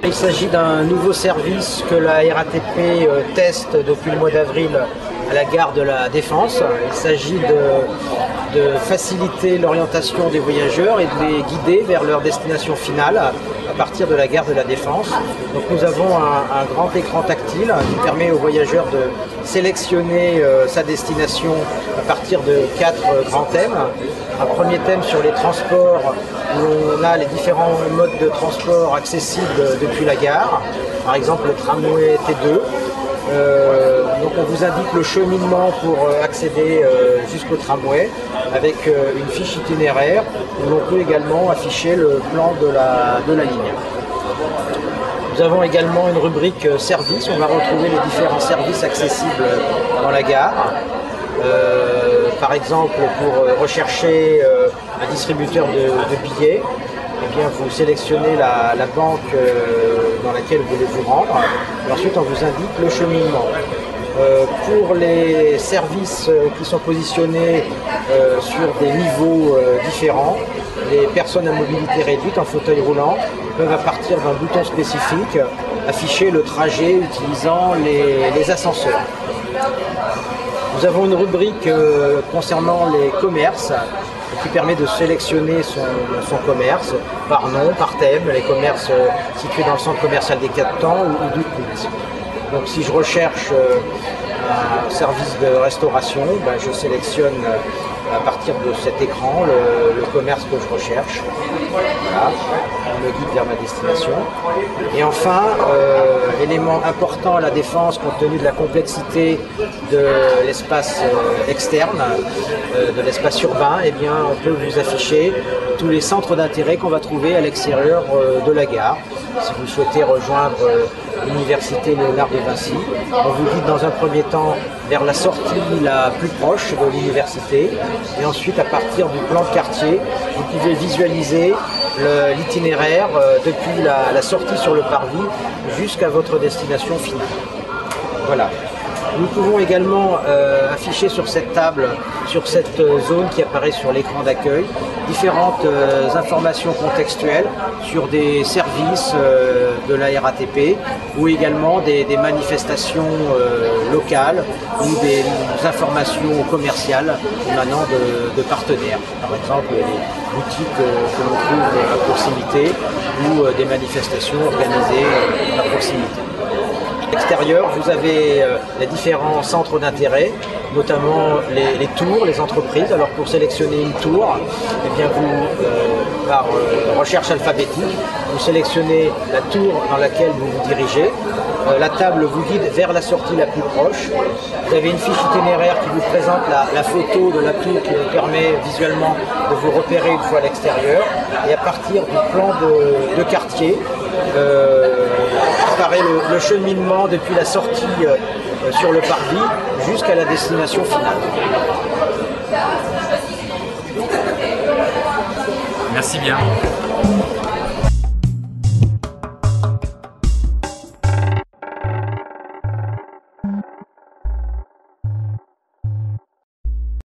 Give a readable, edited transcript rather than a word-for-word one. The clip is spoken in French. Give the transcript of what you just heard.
Il s'agit d'un nouveau service que la RATP teste depuis le mois d'avril à la gare de la Défense. Il s'agit de faciliter l'orientation des voyageurs et de les guider vers leur destination finale à partir de la gare de la Défense. Donc nous avons un grand écran tactile qui permet aux voyageurs de sélectionner sa destination à partir de 4 grands thèmes. Un premier thème sur les transports où on a les différents modes de transport accessibles depuis la gare, par exemple le tramway T2. Donc on vous indique le cheminement pour accéder jusqu'au tramway avec une fiche itinéraire où l'on peut également afficher le plan de la ligne. Nous avons également une rubrique service, on va retrouver les différents services accessibles dans la gare. Par exemple, pour rechercher un distributeur de billets, eh bien, vous sélectionnez la banque dans laquelle vous voulez vous rendre et ensuite on vous indique le cheminement. Pour les services qui sont positionnés sur des niveaux différents, les personnes à mobilité réduite en fauteuil roulant peuvent à partir d'un bouton spécifique afficher le trajet utilisant les ascenseurs. Nous avons une rubrique concernant les commerces qui permet de sélectionner son commerce par nom, par thème, les commerces situés dans le centre commercial des Quatre Temps ou du Put. Donc si je recherche un service de restauration, je sélectionne à partir de cet écran le commerce que je recherche. Voilà, on me guide vers ma destination. Et enfin, élément important à la Défense compte tenu de la complexité de l'espace externe, de l'espace urbain, eh bien, on peut vous afficher tous les centres d'intérêt qu'on va trouver à l'extérieur de la gare. Si vous souhaitez rejoindre l'université Léonard de Vinci, on vous guide dans un premier temps vers la sortie la plus proche de l'université et ensuite à partir du plan de quartier, vous pouvez visualiser l'itinéraire depuis la sortie sur le parvis jusqu'à votre destination finale. Voilà. Nous pouvons également afficher sur cette table, sur cette zone qui apparaît sur l'écran d'accueil, différentes informations contextuelles sur des services de la RATP ou également des manifestations locales ou des informations commerciales émanant de partenaires. Par exemple, les boutiques que l'on trouve à proximité ou des manifestations organisées à proximité. À l'extérieur, vous avez les différents centres d'intérêt, notamment les tours, les entreprises. Alors pour sélectionner une tour, eh bien vous, par recherche alphabétique, vous sélectionnez la tour dans laquelle vous vous dirigez. La table vous guide vers la sortie la plus proche. Vous avez une fiche itinéraire qui vous présente la photo de la tour qui vous permet visuellement de vous repérer une fois à l'extérieur. Et à partir du plan de quartier, apparaît le cheminement depuis la sortie sur le parvis jusqu'à la destination finale. Merci bien.